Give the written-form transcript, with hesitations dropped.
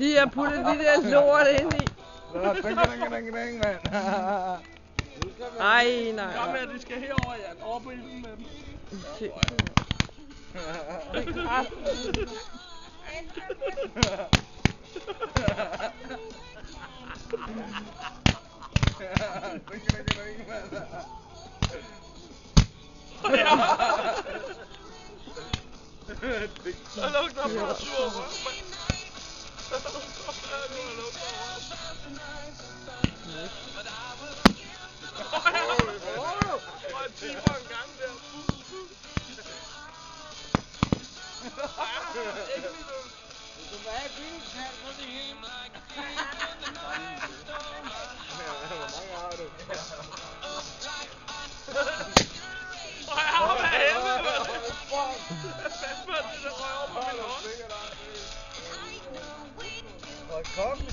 De har puttet de der lort ind i. Mand. Ej, nej. Kom med, de skal herover, Jan. Over på ilden med dem. Der lugter bare sur røv, mand. Der lugter og en time en gang der. Hvad fanden det der røg over på min hånd?